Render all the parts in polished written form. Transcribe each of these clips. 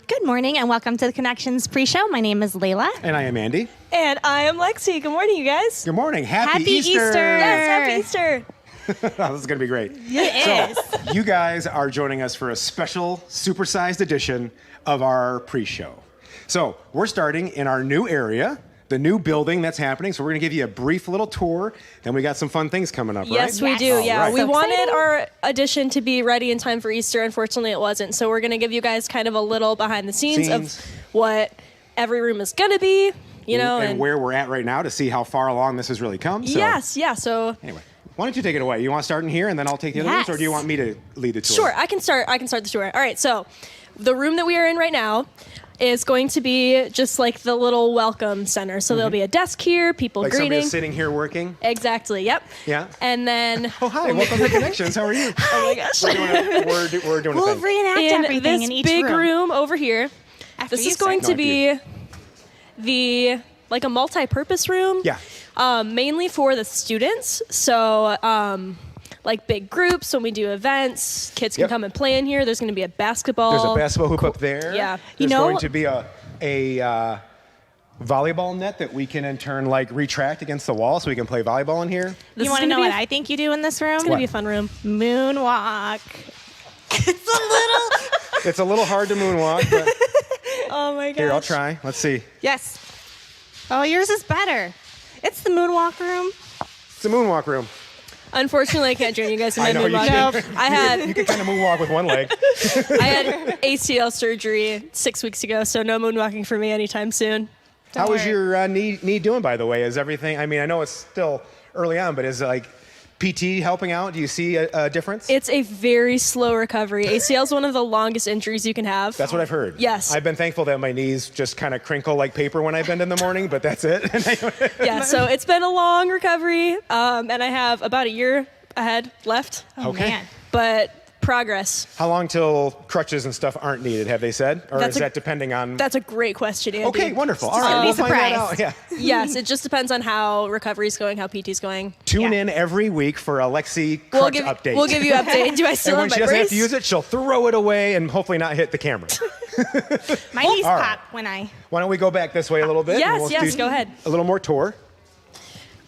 Good morning and welcome to the Connections pre-show. My name is Layla. And I am Andy. And I am Lexy. Good morning, you guys. Good morning. Happy Easter. Yes, happy Easter. This is going to be great. It is. You guys are joining us for a special supersized edition of our pre-show. So we're starting in our new area, the new building that's happening. So we're going to give you a brief little tour. Then we got some fun things coming up, right? Yes, we do. Yes. Yeah, Right. we So wanted exciting. our edition to be ready in time for Easter. Unfortunately, it wasn't. So we're going to give you guys kind of a little behind the scenes of what every room is going to be, you know. And where we're at right now to see how far along this has really come. So, Yes, yeah. So Anyway, why don't you take it away? You want to start in here and then I'll take the other Yes. ones, or do you want me to lead the tour? sure, I can start the tour. All right, so the room that we are in right now is going to be just like the little welcome center. So there'll be a desk here, people Like somebody greeting. that's sitting here working? Exactly, yep. Yeah. And then Oh, hi. Welcome to Connections. How are you? oh my gosh. We're doing a We'll thing. reenact in everything this in each big room. over here. After This you is going start. to be like a multi-purpose room. Yeah. Mainly for the students. So like big groups when we do events, kids can Yep. come and play in here. There's going to be a basketball. There's a basketball hoop up there. Yeah. There's You know- going to be a volleyball net that we can in turn like retract against the wall so we can play volleyball in here. This You is want to gonna know be what I think you do in this room? It's going to be a fun room. Moonwalk. It's a little... It's a little hard to moonwalk, but Oh my gosh. here, I'll try. Let's see. Yes. Oh, yours is better. It's the moonwalk room. It's a moonwalk room. Unfortunately, I can't join you guys in my I know you moonwalk. can. I had You can kind of moonwalk with one leg. I had ACL surgery 6 weeks ago, so no moonwalking for me anytime soon. How is worry. your knee doing, by the way? Is everything? I mean, I know it's still early on, but is like PT helping out? Do you see a difference? It's a very slow recovery. ACL is one of the longest injuries you can have. That's what I've heard. Yes. I've been thankful that my knees just kind of crinkle like paper when I bend in the morning, but that's it. Yeah, so it's been a long recovery, and I have about a year ahead left, Oh, Okay. man. but progress. How long till crutches and stuff aren't needed, have they said? Or That's is a- that depending on... That's a great question, Andy. Okay, wonderful. All So right, be we'll find that surprised. out. Yeah. Yes, it just depends on how recovery's going, how PT's going. Tune Yeah. in every week for a Lexy crutch update. We'll give you an update. Do I still and when have she my doesn't have brace? to use it, she'll throw it away and hopefully not hit the camera. My knees All right. pop when I... Why don't we go back this way a little bit? and Yes, we'll yes, do go ahead. A little more tour.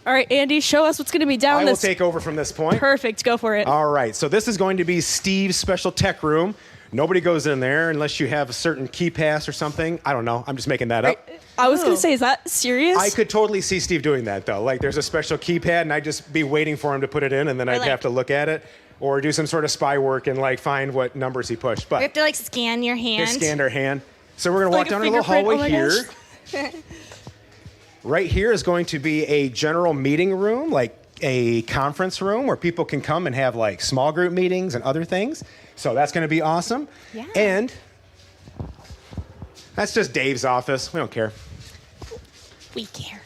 All right, Andy, show us what's going to be down I will this. take over from this point. Perfect, go for it. All right, so this is going to be Steve's special tech room. Nobody goes in there unless you have a certain key pass or something. I don't know. I'm just making that up. I was going Ooh. to say, is that serious? I could totally see Steve doing that, though. Like, there's a special keypad, and I'd just be waiting for him to put it in, and then I'd like- have to look at it or do some sort of spy work and, like, find what numbers he pushed. We have But to like scan your hand. they scanned our hand. So we're going to walk Like a down a little fingerprint. hallway Oh my here. Right here is going to be a general meeting room, like a conference room where people can come and have, like, small group meetings and other things. So that's going to be awesome. Yeah. And that's just Dave's office. We don't care. We care.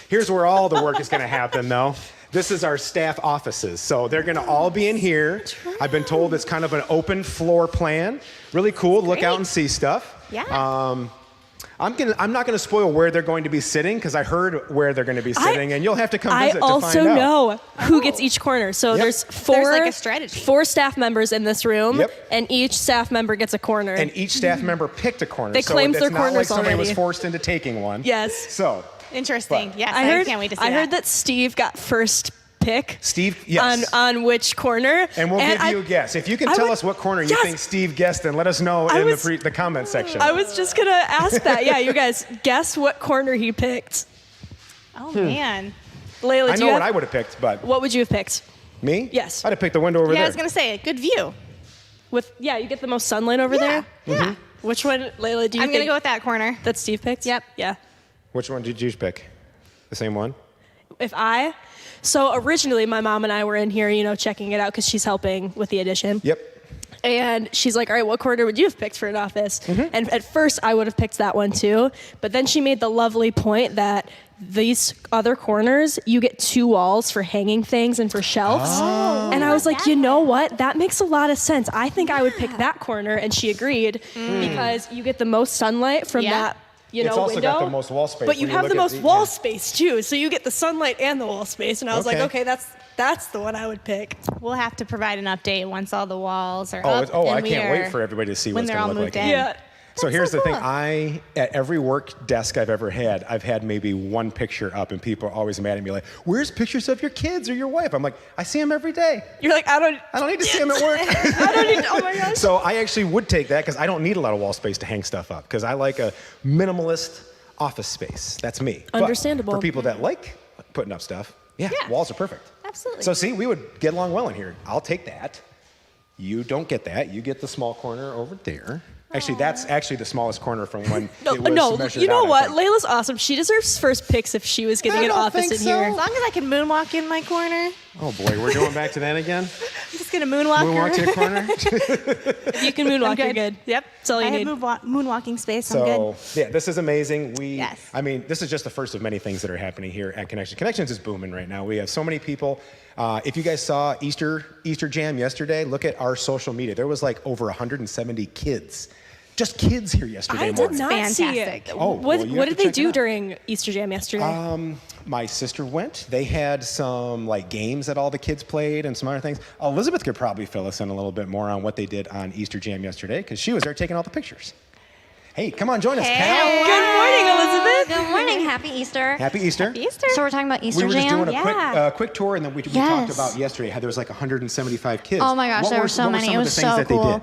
Here's where all the work is going to happen, though. This is our staff offices. So they're going to all be in here. I've been told it's kind of an open floor plan. Really cool to look out great. and see stuff. Yeah. I'm not going to spoil where they're going to be sitting because I heard where they're going to be sitting, and you'll have to come I visit to also find out. know who gets each corner. So Yep. there's four, like a strategy. 4 staff members in this room, Yep. and each staff member gets a corner. And each staff member picked a corner. They so claimed it's their not like corners somebody was already. forced into taking one. Yes. So, Interesting. But- Yes, I heard. can't wait to see I heard that Steve got first pick. Steve, yes. On which corner? And we'll give you a guess. If you can I tell would- us what corner you Yes! think Steve guessed, then let us know I in was- the comment section. I was just gonna ask that. Yeah, you guys guess what corner he picked. Oh, man. Layla, I do know you what have, I would have picked, but what would you have picked? me? Yes. I'd have picked the window over Yeah, I there. was going to say, good view. You get the most sunlight over there. Yeah. Which one, Layla? Do you I'm think going to go with that corner. that Steve picked? Yep. Yeah. Which one did you pick? The same one? So originally my mom and I were in here, checking it out because she's helping with the addition. Yep. And she's like, all right, what corner would you have picked for an office? Mm-hmm. And at first I would have picked that one too. But then she made the lovely point that these other corners, you get 2 walls for hanging things and for shelves. And I was like, you know what? That makes a lot of sense. I think I would pick that corner. And she agreed because you get the most sunlight from Yeah. that, It's also window. got the most wall space But you when you have look the at most the- wall yeah. space too. So you get the sunlight and the wall space. And I was like, Okay. okay, That's the one I would pick. We'll have to provide an update once all the walls are Oh, up. I and we can't are- wait for everybody to see when what's they're going all to look moved like. in. Yeah. So here's so the thing. cool. At every work desk I've ever had, I've had maybe one picture up, and people are always mad at me like, "Where's pictures of your kids or your wife?" I'm like, "I see them every day. You're like, I don't need to see them at work." I don't need. Oh my gosh. So I actually would take that because I don't need a lot of wall space to hang stuff up because I like a minimalist office space. That's me. But Understandable. for people that like putting up stuff, yeah, walls are perfect. Absolutely. So see, we would get along well in here. I'll take that. You don't get that. You get the small corner over there. Actually, that's actually the smallest corner from when it was measured you know out, I what? think. Layla's awesome. She deserves first picks if she was getting I an don't office think in so. here. As long as I can moonwalk in my corner, Oh boy, we're going back to that again. I'm just gonna moonwalk. Moonwalk to her. the corner. If you can moonwalk, you're good. Yep. That's all you I need. have moonwalking space. I'm So good. yeah, this is amazing. Yes. I mean, this is just the first of many things that are happening here at Connections. Connections is booming right now. We have so many people. If you guys saw Easter Jam yesterday, look at our social media. There was like over 170 kids, just kids here yesterday I morning. did not Fantastic. see it. Oh, well, you what have did to they check it do out. during Easter Jam yesterday? My sister went. They had some like games that all the kids played and some other things. Elizabeth could probably fill us in a little bit more on what they did on Easter Jam yesterday because she was there taking all the pictures. Hey, come on, join us, Cal. Good morning, Elizabeth. Good morning. Happy Easter. Happy Easter. Easter. So we're talking about Easter We were just Jam? doing a Yeah. quick tour, and then we Yes. talked about yesterday how there was like 175 kids. Oh my gosh, there were so what many. Some It of was the things so that they cool.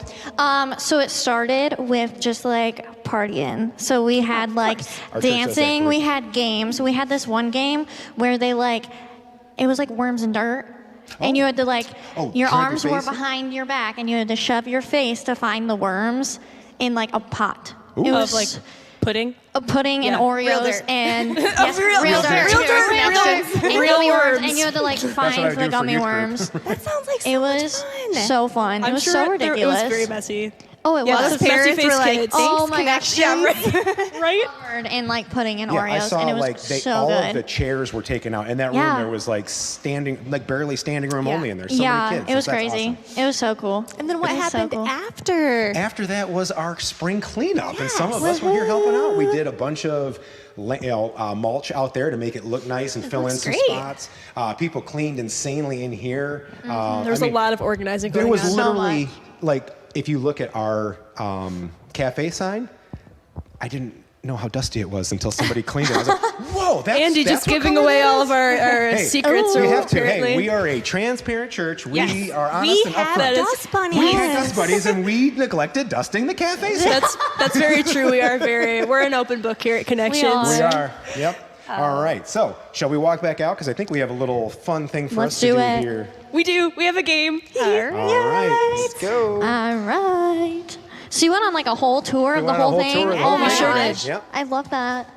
did? So it started with just like partying. So we had like Our church does that dancing, too. we had games. We had this one game where they like, it was like worms and dirt. And you had to like, Oh, your shove your arms were face in? behind your back and you had to shove your face to find the worms in like a pot. It Of was like pudding. a pudding and Yeah. Oreos Real dirt. and yes, real real dirt. dirt. Real dirt. Real dirt. And Real gummy worms. worms. And you had to like what I find do the for gummy youth group. worms. That sounds like so It much was fun. so fun. I'm It was sure so it ridiculous. was very messy. Oh, it Yeah, was. those parents Parents were face like, kids. Oh my gosh, yeah, Right? covered in like pudding and Yeah, Oreos, I saw and it was like so all good. of the chairs were taken out. In that room, Yeah. there was like barely standing room Yeah. only in there. So yeah, many kids. it was That's crazy. awesome. It was so cool. And then what It was so happened cool. after? After that was our spring cleanup, and some of us were here helping out. We did a bunch of mulch out there to make it look nice and fill in looks some great. spots. People cleaned insanely in here. There was a lot of organizing going There was on. literally much. like, if you look at our cafe sign, I didn't know how dusty it was until somebody cleaned it. I was like, "Whoa, Andy that's just what giving color away it all is?" of our Hey, secrets. we have to. apparently. Hey, we are a transparent church. We Yes. are honest We and have upfront. dust bunnies. We had dust buddies, and we neglected dusting the cafe sign. That's very true. We're an open book here at Connections. We are. Yep. All right. So, shall we walk back out? Because I think we have a little fun thing for Let's us to do do it. here. We do. We have a game. All right. Let's go. All right. So you went on like a whole tour We of the went on a whole whole thing? tour of the Oh whole my thing. gosh. Yep. I love that.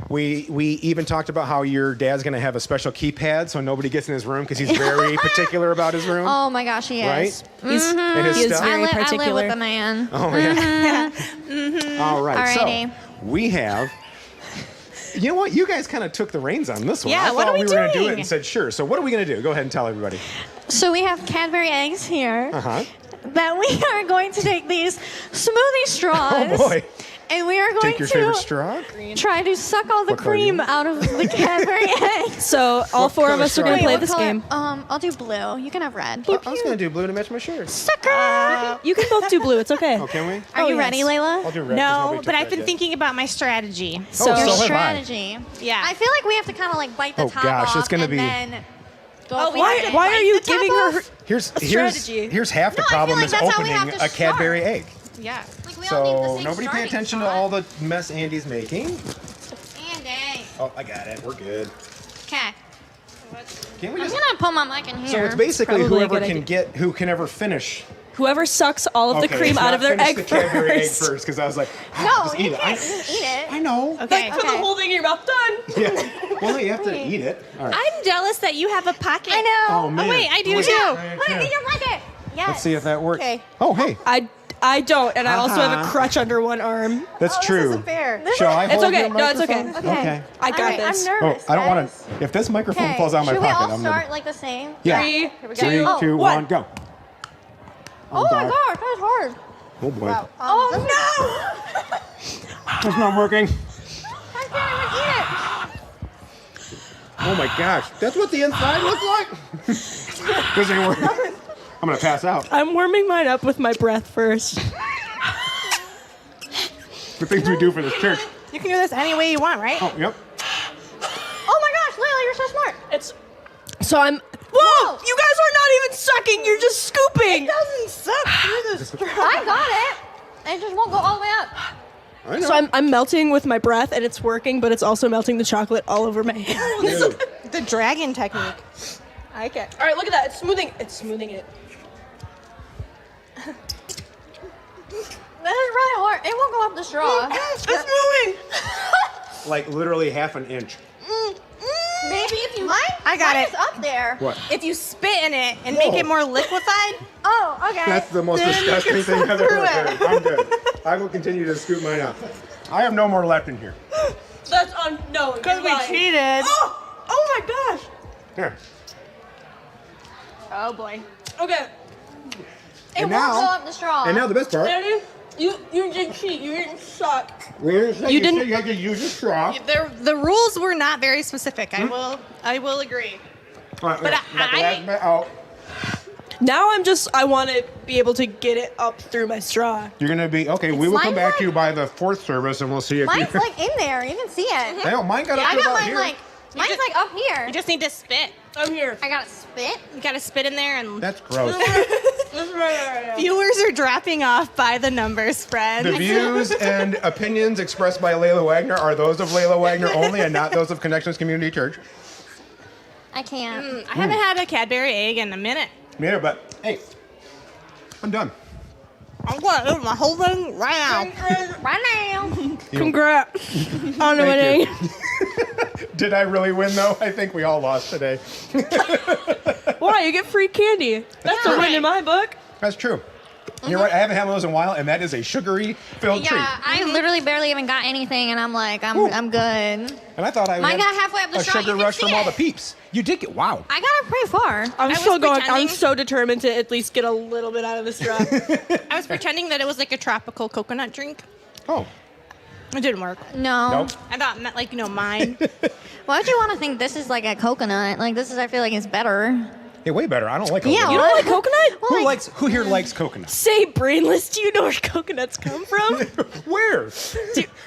We even talked about how your dad's going to have a special keypad so nobody gets in his room because he's very particular about his room. Oh my gosh, he is. Right? He's, And his he is stuff. very I live particular. with the man. Oh, yeah. All right. Alrighty. So, we have. You know what? You guys kind of took the reins on this one. Yeah, I what thought are we we were going to do it doing? and said, sure. So, what are we going to do? Go ahead and tell everybody. So we have Cadbury eggs here. Uh-huh. That we are going to take these smoothie straws. Oh, boy. And we are going Take your to favorite straw. try to suck all the What color cream you? out of the Cadbury eggs. So all What four of color us are straw going to you play want? this What color? game. I'll do blue. You can have red. I was going to do blue to match my shirt. Sucker! You can both do blue. It's okay. Oh, can we? Are you yes. ready, Layla? I'll do red. 'cause No, nobody but took I've red been yet. thinking about my strategy. So, so Your have I. strategy. Yeah. I feel like we have to kind of like bite the Oh, top gosh, off it's gonna and be- then go Oh, for why- it and Why bite are you the top giving her? off. Here's strategy. here's half the No, I feel problem like is that's how we opening have to a Cadbury start. egg. Yeah. Like, we all need the So same nobody pay starting attention to spot. all the mess Andy's making. Andy. Oh, I got it. We're good. Okay. Can we I'm just? gonna put my mic in here. So it's basically Probably a whoever good can idea. who can ever finish. Whoever sucks all of the Okay, cream it's out not of their finish egg the Cadbury egg first. first, because I was like, No, just you eat it. can't eat it. I know. Okay. Put the whole thing in your mouth. Done. Yeah. Well, you have to eat it. All right. I'm jealous that you have a pocket. I know. Oh man. wait, I do Wait, too. I Put it do in your pocket. Yes. Let's see if that works. Okay. Oh, hey, I don't, and I also have a Uh-huh. crutch under one arm. that's true. This isn't fair. Shall I It's hold okay. your No, it's okay. microphone? Okay. I got All right, this. I'm Oh, nervous. I don't want guys. to. If this microphone Okay. falls out of my Should pocket, we all I'm start gonna. like the same? Yeah. 3, Three, 2, two, 1. one, go. Oh my darn. gosh, that's hard. Oh boy. Oh no! It's not working. I can't even eat it. Oh my gosh, that's what the inside looks like. This ain't working. I'm gonna pass out. I'm warming mine up with my breath first. The things we do for this church. You can do this any way you want, right? Oh, yep. Oh my gosh, Layla, you're so smart. It's so I'm. Whoa! You guys are not even sucking. You're just scooping. It doesn't suck through the straw. I got it. It just won't go all the way up. I know. So I'm melting with my breath, and it's working, but it's also melting the chocolate all over my hands. Dude. The dragon technique. I like it. All right, look at that. It's smoothing. It's smoothing it. This is really hard. It won't go up the straw. It's moving. Like literally half an inch. Maybe if you... I got mine it. is up there. What? If you spit in it and make Whoa. it more liquefied, Oh, okay. That's the most Then you disgusting can thing suck I've ever through it. heard. I'm good. I will continue to scoop mine out. I have no more left in here. That's on. No, because we cheated. Oh my gosh. Here. Oh boy. Okay. It And won't now- go up the straw. And now the best part. Daddy, you did cheat. You didn't suck. You didn't- said you had to use a straw. The rules were not very specific. I will agree. But But got the last bit out. Now I want to be able to get it up through my straw. You're gonna be okay. We will come Mine's back like- to you by the fourth service, and we'll see if Mine's you. like in there. You can see it. Hell, mine got up I to got about mine here. like... Mine's just- like up here. You just need to spit. I'm here. I got to spit. You gotta spit in there and That's gross. viewers are dropping off by the numbers spread. The views and opinions expressed by Layla Wagner are those of Layla Wagner only, and not those of Connections Community Church. I can't. I haven't had a Cadbury egg in a minute. Yeah, but hey, I'm done. I'm going to eat my whole thing right now. Right now. Congrats on Thank winning. you. Did I really win though? I think we all lost today. Why? You get free candy. That's a win right. in my book. That's true. You're right. I haven't had one of those in a while, and that is a sugary filled treat. Yeah, I literally barely even got anything, and I'm like, I'm good. And I thought I Mine had got halfway up the a straw. sugar You can rush see from all it. the peeps. You did get wow. I got it pretty far. I'm was still going. I'm pretending- so determined to at least get a little bit out of the straw. I was pretending that it was like a tropical coconut drink. Oh, It didn't work. No. nope. I thought it meant like, mine. Why would you want to think this is like a coconut? Like this is, I feel like it's better. Hey, way better. I don't like Yeah, coconut. You don't like coconut? Well, Who like- likes? Who here likes coconut? Say brainless. Do you know where coconuts come from? Where? Dude,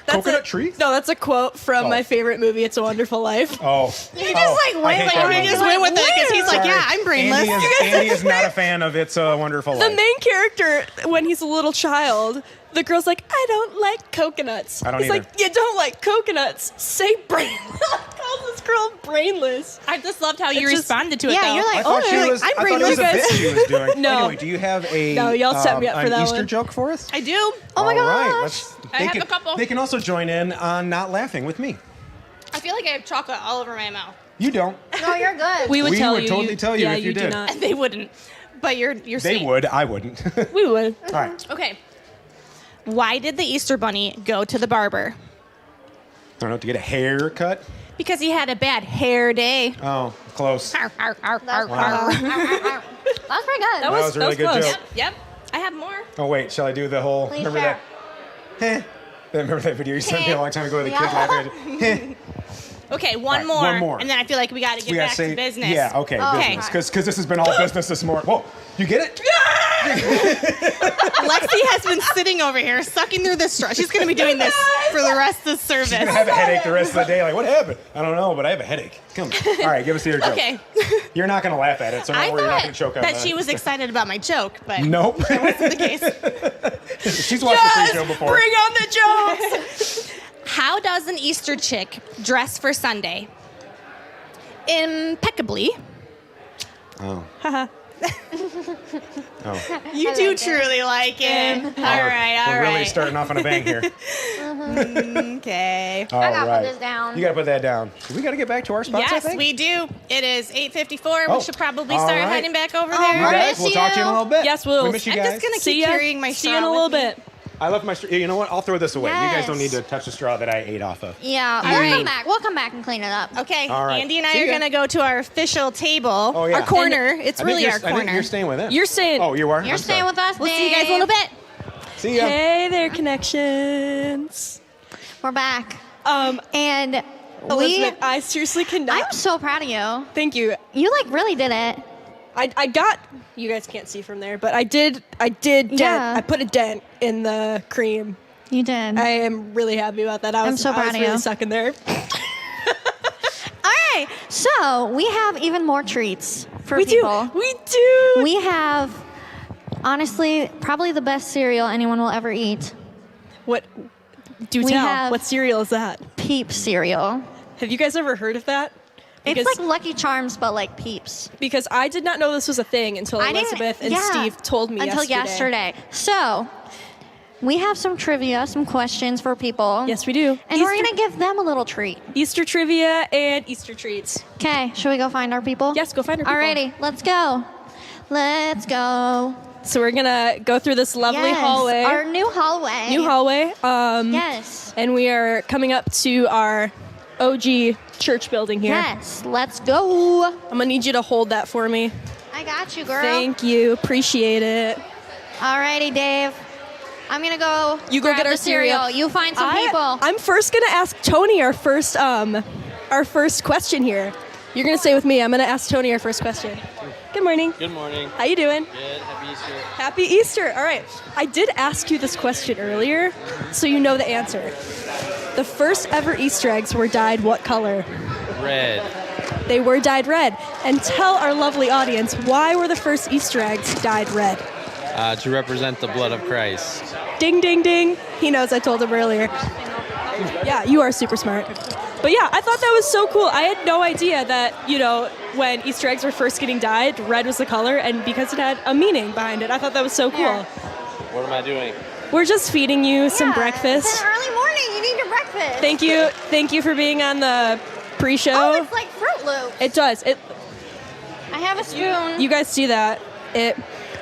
that's Coconut a, trees? No, that's a quote from Oh. my favorite movie, It's a Wonderful Life. Oh, He just went with it because he's like, yeah, I'm brainless. Andy is not a fan of It's a Wonderful The Life. main character, when he's a little child, the girl's like, I don't like coconuts. I don't He's either. like, you don't like coconuts? Say brainless. Calls this girl brainless. I just loved how you It's just- responded to it. Yeah, though. you're I like, thought oh, she you're was. I'm I thought it was a brainless. bit she was doing. No. Anyway, do you have a? No, y'all set me up for an that Easter one. joke for us? I do. Oh my All right, gosh. let's- I they have can- a couple. They can also join in on not laughing with me. I feel like I have chocolate all over my mouth. You don't. No, you're good. We would We tell would you. totally tell you yeah, if you do did. not. They wouldn't, but you're They sweet. would. I wouldn't. All We would. right. Okay. Why did the Easter Bunny go to the barber? I don't know, to get a haircut. Because he had a bad hair day. Oh, close. Arr, arr, arr, That's arr, arr. pretty good. That's pretty good. That was a really good close. joke. Yep. I have more. Oh wait, shall I do the whole? Please Remember share. that? Remember that video you sent me a long time ago? The kids Yeah. laughing. Okay, one Right, more. one more. And then I feel like we got to get We gotta back say to business. Yeah. Okay. Okay. Business. Because this has been all business this morning. Whoa. You get it? Lexy has been sitting over here sucking through this straw. She's going to be doing this for the rest of the service. I have a headache the rest of the day. Like, what happened? I don't know, but I have a headache. Come on. All right, give us your joke. Okay. You're not going to laugh at it, so I don't worry. You're not going thought to choke on that she was excited about my joke, but Nope. that wasn't the case. She's watched the pre-show before. Bring on the jokes. How does an Easter chick dress for Sunday? Impeccably. Oh. Oh. You do truly like him. All right, all We're really right. starting off on a bang here. Okay. All I gotta right. put this down. You got to put that down. We got to get back to our spots, I Yes, think. we do. It is 8:54. Oh, We should probably all start right. heading back over All there. You right. guys, we'll talk to you in a little bit. Yes, we'll. We miss you I'm guys. just gonna See keep ya. carrying my See you in straw a little with me. bit. I left my straw. You know what? I'll throw this away. You guys don't need Yes. to touch the straw that I ate off of. Yeah, All we'll right. come back. We'll come back and clean it up. Okay, All right. Andy and I See are ya. going to go to our official table, Oh, yeah. our corner. It's I think really you're- our I think corner. you're staying with it. You're saying. Oh, you are? You're I'm staying sorry. with us. We'll see you guys in a little bit. See ya. Hey there, connections. We're back. Um, And Elizabeth, I seriously cannot. I'm so proud of you. Thank you. You like really did it. I got, you guys can't see from there, but I did dent. Yeah. I put a dent in the cream. You did. I am really happy about that. I'm so proud I was of really you. stuck in there. All right, so we have even more treats for We people. do. We do. We have, honestly, probably the best cereal anyone will ever eat. What? Do We tell. have- What cereal is that? Peep cereal. Have you guys ever heard of that? It's like Lucky Charms, but like Peeps. Because I did not know this was a thing until I didn't- Elizabeth and yeah, Steve told me until yesterday. So, we have some trivia, some questions for people. Yes, we do. And we're going to give them a little treat. Easter trivia and Easter treats. Okay, should we go find our people? Yes, go find our people. Alrighty, let's go. Let's go. So we're gonna go through this lovely Yes, hallway. Our new hallway. New hallway. Yes. And we are coming up to our OG church building here. Yes, let's go. I'm gonna need you to hold that for me. I got you, girl. Thank you. Appreciate it. Alrighty, Dave. I'm gonna go. You go grab get our the cereal. You find some people. I'm first gonna ask Tony our first question here. You're gonna stay with me. I'm gonna ask Tony our first question. Good morning. Good morning. How you doing? Good. Happy Easter. Happy Easter. All right. I did ask you this question earlier, so you know the answer. The first ever Easter eggs were dyed what color? Red. They were dyed red. And tell our lovely audience, why were the first Easter eggs dyed red? To represent the blood of Christ. Ding, ding, ding. He knows, I told him earlier. Yeah, you are super smart. But yeah, I thought that was so cool. I had no idea that, when Easter eggs were first getting dyed, red was the color, and because it had a meaning behind it. I thought that was so cool. Yeah. What am I doing? We're just feeding you some Yeah, breakfast. It's an early morning. You need your breakfast. Thank you. Thank you for being on the pre-show. Oh, it's like Fruit Loops. It does. I have a spoon. You guys see that?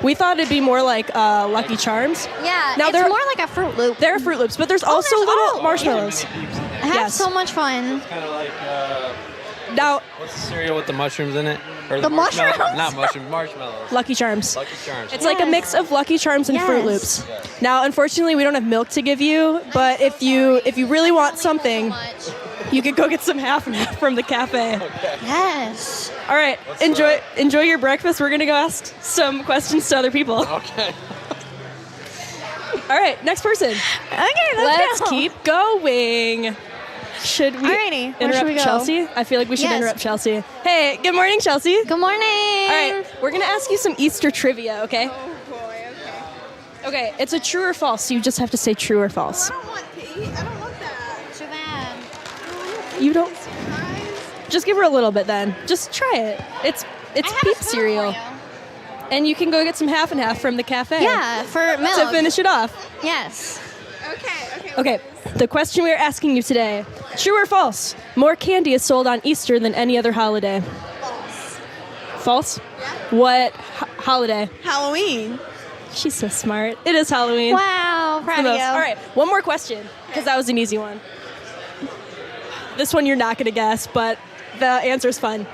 We thought it'd be more like Lucky Charms. Yeah, Now it's they're- more like a Fruit Loop. There are Fruit Loops, but there's also there's- little oh. marshmallows. I have yes. so much fun. Kind of like, Now, what's the cereal with the mushrooms in it? Or The marshmallow- mushrooms? Not mushrooms, marshmallows. Lucky Charms. Lucky Charms. It's like a mix of Lucky Charms and Fruit Yes. Loops. Now, unfortunately, we don't have milk to give you, but if you really want something, you could go get some half and half from the cafe. Yes. All right, enjoy your breakfast. We're gonna go ask some questions to other people. Okay. All right, next person. Okay, Let's go. keep going. Should we Alrighty, where interrupt should we go? Chelsea? I feel like we should Yes. interrupt Chelsea. Hey, good morning, Chelsea. Good morning. All right, we're gonna ask you some Easter trivia, okay? Oh boy, okay. Okay, it's a true or false, so you just have to say true or false. I don't want to eat. I don't want that. Too bad. You don't. Guys, Just give her a little bit then. Just try it. It's I have Peep a spoon cereal, for you. and you can go get some half and half from the cafe. Yeah, for milk. To finish it off. Yes. okay. Okay, the question we are asking you today: true or false? More candy is sold on Easter than any other holiday. False. False? What holiday? Halloween. She's so smart. It is Halloween. Wow, The proud of most. you. All right, one more question, because that was an easy one. This one you're not going to guess, but the answer's fun.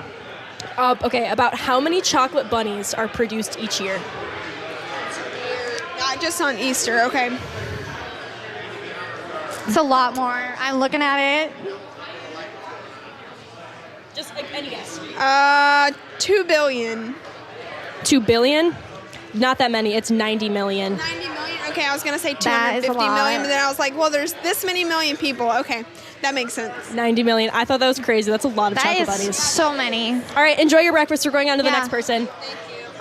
Okay, about how many chocolate bunnies are produced each year? Not just on Easter, okay. It's a lot more. I'm looking at it. Just like any guess. 2 billion. 2 billion? Not that many. It's 90 million. 90 million? Okay, I was going to say That is a 250 million, lot. but then I was like, well, there's this many million people. Okay, that makes sense. 90 million. I thought that was crazy. That's a lot of That chocolate is bunnies. so many. All right, enjoy your breakfast. We're going on to the Yeah. next person.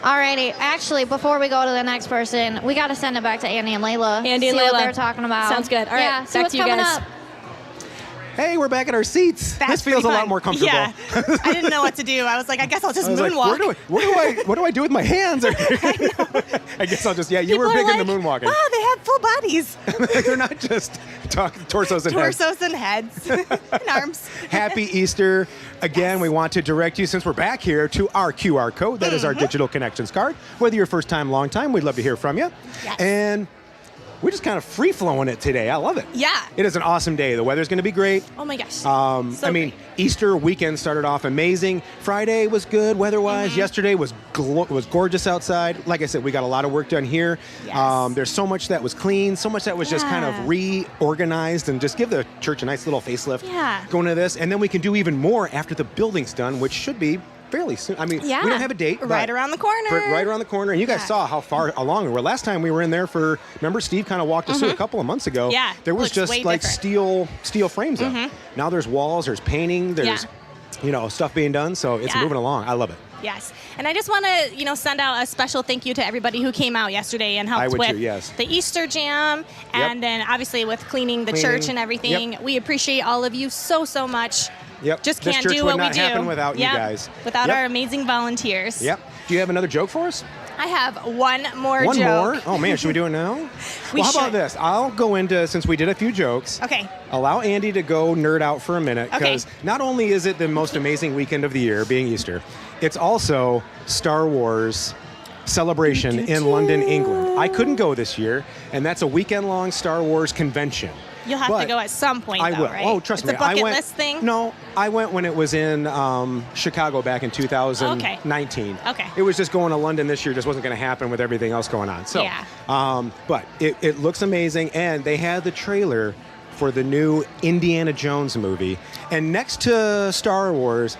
Alrighty. Actually, before we go to the next person, we got to send it back to Andy and Layla. Andy and see Layla. what they're talking about. Sounds good. All right, Yeah, see back what's to you coming guys. up. Hey, we're back at our seats. This feels a lot more comfortable. Yeah. I didn't know what to do. I was like, I guess I'll just I was like, moonwalk. what do I do with my hands? I guess I'll just, you People were are big like, into moonwalking. Wow, they have full bodies. They're not just torsos and heads. Torsos and heads and arms. Happy Easter. Again, we want to direct you, since we're back here, to our QR code. That is our digital connections card. Whether you're first time, long time, we'd love to hear from you. Yes. And we're just kind of free flowing it today. I love it. Yeah. It is an awesome day. The weather's going to be great. Oh my gosh. I mean, Easter weekend started off amazing. Friday was good weather-wise. Yesterday was gorgeous outside. Like I said, we got a lot of work done here. Yes. There's so much that was clean, so much that was just kind of reorganized, and just give the church a nice little facelift going into this. And then we can do even more after the building's done, which should be fairly soon. I mean, we don't have a date. Right around the corner. Right around the corner. And you guys saw how far along we were. Last time we were in there remember Steve kind of walked us through a couple of months ago. Yeah. There was Looks just way like different. steel frames up. Now there's walls, there's painting, there's, stuff being done. So it's moving along. I love it. Yes. And I just want to, send out a special thank you to everybody who came out yesterday and helped with the Easter jam and then obviously with cleaning the church and everything. We appreciate all of you so much. Just can't do what we do. This church would not happen without you guys. Without our amazing volunteers. Yep. Do you have another joke for us? I have one more One joke. more? Oh, man. Should we do it now? We how about should. this? I'll go into, since we did a few jokes. Okay. Allow Andy to go nerd out for a minute. Because not only is it the most amazing weekend of the year, being Easter, it's also Star Wars celebration in London, England. I couldn't go this year, and that's a weekend-long Star Wars convention. You'll have to go at some point, I will. Right? Oh, trust me. It's a bucket I went, list thing? No, I went when it was in Chicago back in 2019. Okay. It was just going to London this year. Just wasn't going to happen with everything else going on. So, but it looks amazing, and they had the trailer for the new Indiana Jones movie. And next to Star Wars,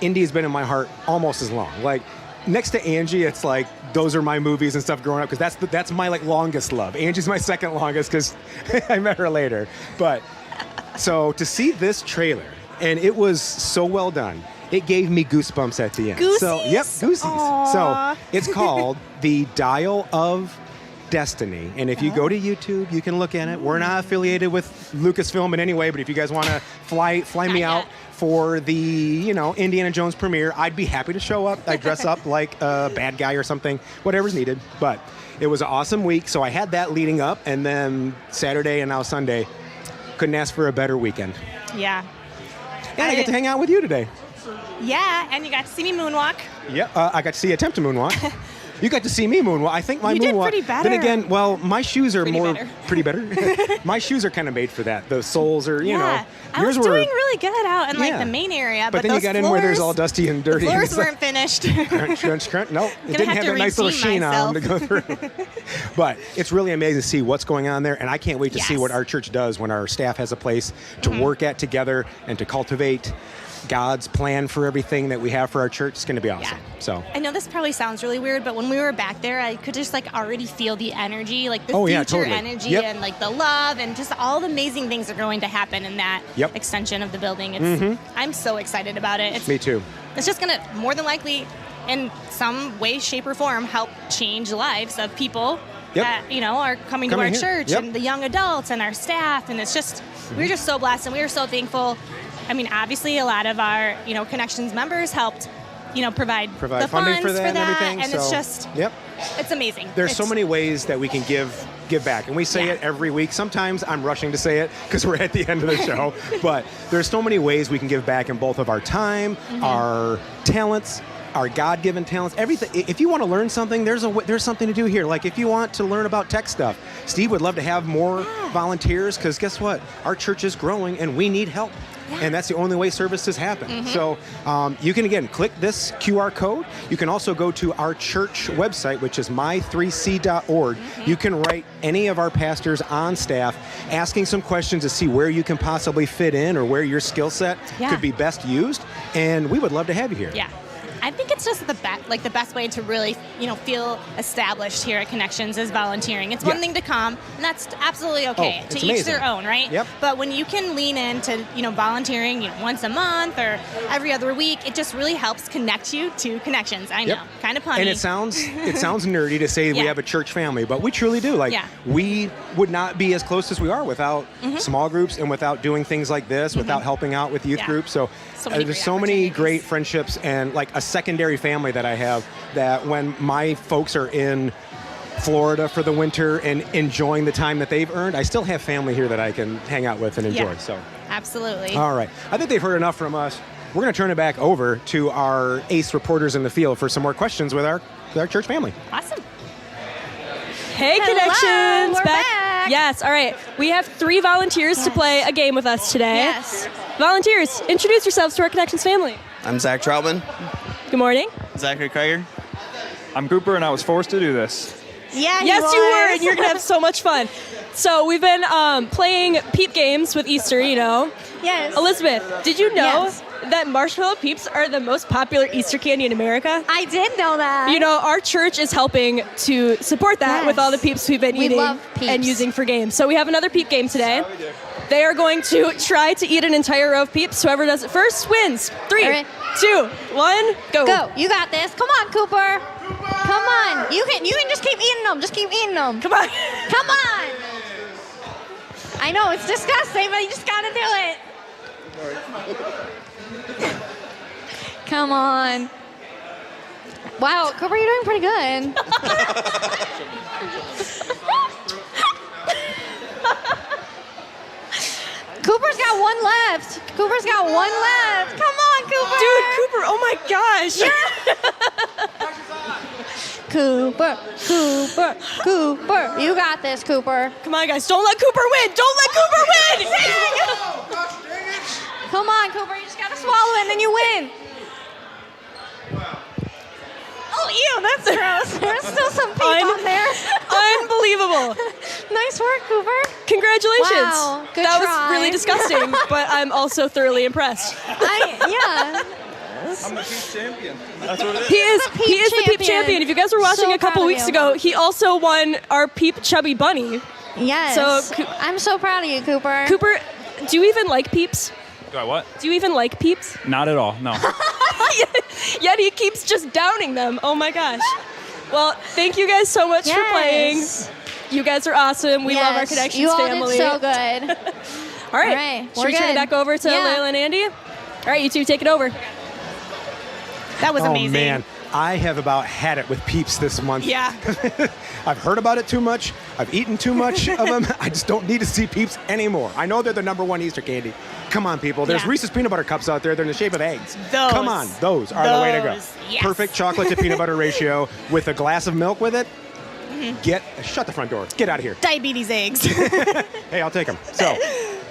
Indy's been in my heart almost as long. Like, next to Angie, it's like those are my movies and stuff growing up because that's my longest love. Angie's my second longest because I met her later. But so to see this trailer, and it was so well done, it gave me goosebumps at the end. Goosies? So yep, goosies. Aww. So it's called The Dial of Destiny. And if you go to YouTube, you can look at it. We're not affiliated with Lucasfilm in any way, but if you guys want to fly me out for the, Indiana Jones premiere, I'd be happy to show up. I'd dress up like a bad guy or something, whatever's needed. But it was an awesome week. So I had that leading up, and then Saturday and now Sunday. Couldn't ask for a better weekend. Yeah. And I get to hang out with you today. Yeah, and you got to see me moonwalk. Yeah, I got to see you attempt to moonwalk. You got to see me moonwalk. I think my you moonwalk. did pretty better. Then again, well, my shoes are pretty better. better. My shoes are kind of made for that. The soles are, I was doing really good out in the main area, but then you got in where there's all dusty and dirty. The floors weren't finished. Crunch. No, it didn't have that nice little sheen on to go through. But it's really amazing to see what's going on there, and I can't wait to see what our church does when our staff has a place to work at together and to cultivate God's plan for everything that we have for our church. Is going to be awesome. So I know this probably sounds really weird, but when we were back there, I could just already feel the energy, the future totally. energy and the love and just all the amazing things are going to happen in that extension of the building. It's, I'm so excited about it. Me too. It's just going to more than likely, in some way, shape, or form, help change lives of people that are coming to our church and the young adults and our staff, and it's just we're just so blessed and we are so thankful. I mean, obviously, a lot of our, Connections members helped, provide the funding funds for that and everything. And so, it's just, it's amazing. There's so many ways that we can give back, and we say it every week. Sometimes I'm rushing to say it because we're at the end of the show, but there's so many ways we can give back in both of our time, our talents, our God-given talents, everything. If you want to learn something, there's something to do here. Like if you want to learn about tech stuff, Steve would love to have more volunteers because guess what? Our church is growing and we need help. And that's the only way services happen. So you can, again, click this QR code. You can also go to our church website, which is my3c.org. You can write any of our pastors on staff asking some questions to see where you can possibly fit in or where your skill set could be best used. And we would love to have you here. Yeah. I think it's just the best way to really, feel established here at Connections is volunteering. It's one thing to come, and that's absolutely okay. To each their own, right? Yep. But when you can lean into, volunteering, once a month or every other week, it just really helps connect you to Connections. I know, kind of punny. And it sounds nerdy to say we have a church family, but we truly do. We would not be as close as we are without small groups and without doing things like this, without helping out with youth groups. So there's so many great friendships and a secondary family that I have that when my folks are in Florida for the winter and enjoying the time that they've earned, I still have family here that I can hang out with and enjoy. So absolutely. All right. I think they've heard enough from us. We're going to turn it back over to our ace reporters in the field for some more questions with our church family. Awesome. Hey, Hello, Connections! we're back. back. Yes, all right. We have 3 volunteers to play a game with us today. Yes. Volunteers, introduce yourselves to our Connections family. I'm Zach Troutman. Good morning. Zachary Krieger. I'm Cooper, and I was forced to do this. Yeah, Yes, you were, and you're going to have so much fun. So we've been playing peep games with Easter, you know. Yes. Elizabeth, did you know Yes. that marshmallow peeps are the most popular Easter candy in America? I did know that. You know, our church is helping to support that Yes. with all the peeps we've been We eating love peeps. and using for games. So we have another peep game today. They are going to try to eat an entire row of peeps. Whoever does it first wins. 3, All right. 2, 1, go. Go. You got this. Come on, Cooper. Come on. You can just keep eating them. Just keep eating them. Come on. Come on. I know it's disgusting, but you just gotta do it. Come on. Wow, Cooper, you're doing pretty good. Cooper's got one left. Cooper's got one left. Come on, Cooper. Dude, Cooper, oh my gosh. Cooper, Cooper, Cooper. You got this, Cooper. Come on, guys. Don't let Cooper win. Don't let Cooper win. Come on, Cooper. You just gotta swallow it and then you win. Oh, ew, that's gross. There's still some peep on there. Unbelievable. Nice work, Cooper. Congratulations. Wow, good that try. was really disgusting, but I'm also thoroughly impressed. Yeah. I'm the peep champion. That's what it is. He is the peep the peep champion. champion. If you guys were watching So a couple proud of weeks you. ago, he also won our peep chubby bunny. Yes. So, I'm so proud of you, Cooper. Cooper, do you even like peeps? Do I what? Do you even like peeps? Not at all, no. Yet he keeps just downing them. Oh my gosh. Well, thank you guys so much for playing. Yes. You guys are awesome. We love our Connections you all family. did so good. All right. All right, Should we're we turn it good. back over to Yeah. Layla and Andy? All right, you two, take it over. That was amazing. Oh man, I have about had it with peeps this month. Yeah. I've heard about it too much. I've eaten too much of them. I just don't need to see peeps anymore. I know they're the #1 Easter candy. Come on, people. There's Yeah. Reese's peanut butter cups out there. They're in the shape of eggs. Those. Come on, those are the way to go. Those. Yes. Perfect chocolate to peanut butter ratio with a glass of milk with it. Shut the front door. Get out of here. Diabetes eggs. Hey, I'll take them. So,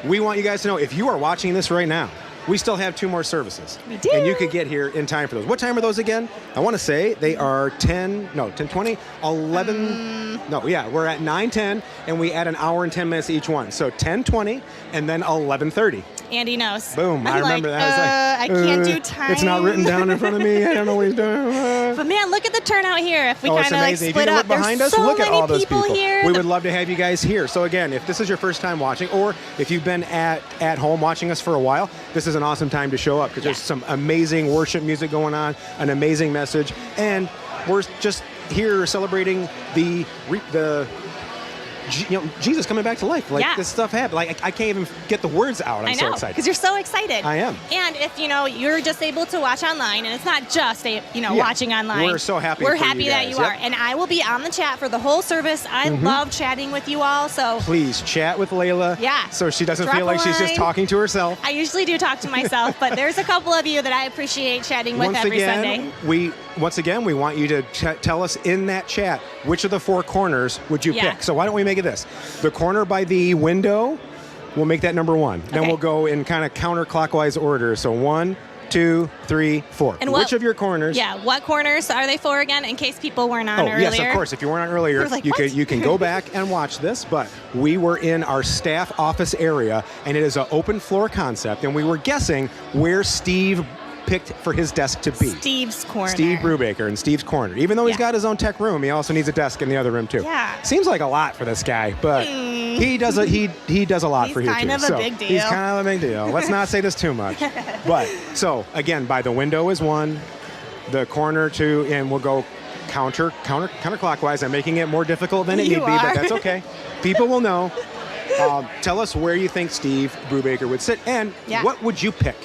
we want you guys to know if you are watching this right now, we still have 2 more services. We do. And you could get here in time for those. What time are those again? I want to say they are 10:20, 11. We're at 9:10, and we add an hour and 10 minutes each one. So 10:20, and then 11:30. Andy knows. Boom. I'm I remember like, that. I can't do time. It's not written down in front of me. I don't know what he's doing. But man, look at the turnout here. If we Oh, kind it's of like amazing. split If you up, look behind there's us, so look at many all those people. here. We would love to have you guys here. So again, if this is your first time watching, or if you've been at home watching us for a while, this is an awesome time to show up because there's some amazing worship music going on, an amazing message, and we're just here celebrating the Jesus coming back to life. Like this stuff happened. Like I can't even get the words out. I'm I know, so excited because you're so excited. I am. And if you're just able to watch online, and it's not just watching online. We're so happy. We're for happy you that guys. you Yep. are, and I will be on the chat for the whole service. I love chatting with you all. So Please chat with Layla. Yeah. So she doesn't Drop feel a like she's just line. talking to herself. I usually do talk to myself, but there's a couple of you that I appreciate chatting with every Sunday. Once again, we want you to tell us in that chat which of the 4 corners would you Yeah. pick. So why don't we make it this? The corner by the window, we'll make that #1. Then Okay. we'll go in kind of counterclockwise order. So 1, 2, 3, 4. And which of your corners? Yeah, what corners are they for again? In case people weren't on earlier. Yes, of course. If you weren't on earlier, I was like, you what? can go back and watch this. But we were in our staff office area, and it is an open floor concept, and we were guessing where Steve picked for his desk to be. Steve's corner. Steve Brubaker in Steve's corner. Even though he's Yeah. got his own tech room, he also needs a desk in the other room too. Yeah. Seems like a lot for this guy, but he does a lot He's for you too. kind of a So big deal. He's kind of a big deal. Let's not say this too much. But so again, by the window is 1, the corner 2, and we'll go counterclockwise. I'm making it more difficult than it You need be, are. but that's okay. People will know. Tell us where you think Steve Brubaker would sit, and Yeah. what would you pick?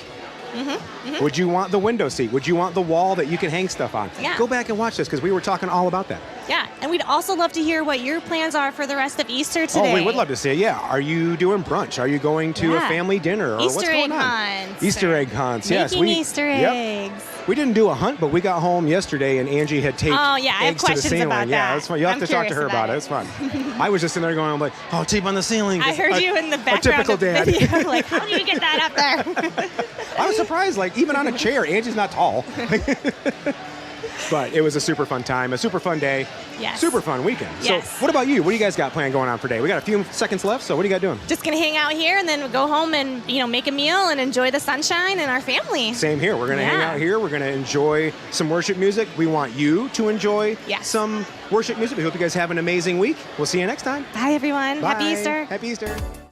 Would you want the window seat? Would you want the wall that you can hang stuff on? Yeah. Go back and watch this because we were talking all about that. Yeah, and we'd also love to hear what your plans are for the rest of Easter today. Oh, we would love to see it. Yeah. Are you doing brunch? Are you going to a Yeah. family dinner? Or Easter what's going egg on? hunts. Easter egg hunts. Yes. Making Easter eggs. We didn't do a hunt, but we got home yesterday and Angie had taped Oh, yeah, I have eggs to the questions ceiling. about Yeah, that. that's fun. You'll have I'm to talk to curious her about about it. It's fun. I was just sitting there going, I'm like, oh, tape on the ceiling. I heard you in the A background typical of the dad. video. Like, how do you get that up there? I was surprised, like, even on a chair, Angie's not tall. But it was a super fun time, a super fun day, Yes. super fun weekend. Yes. So what about you? What do you guys got planned going on for today? We got a few seconds left, so what do you got doing? Just gonna hang out here and then go home and make a meal and enjoy the sunshine and our family. Same here. We're going to hang Yeah. out here. We're going to enjoy some worship music. We want you to enjoy Yes. some worship music. We hope you guys have an amazing week. We'll see you next time. Bye, everyone. Happy Bye. Easter. Happy Easter.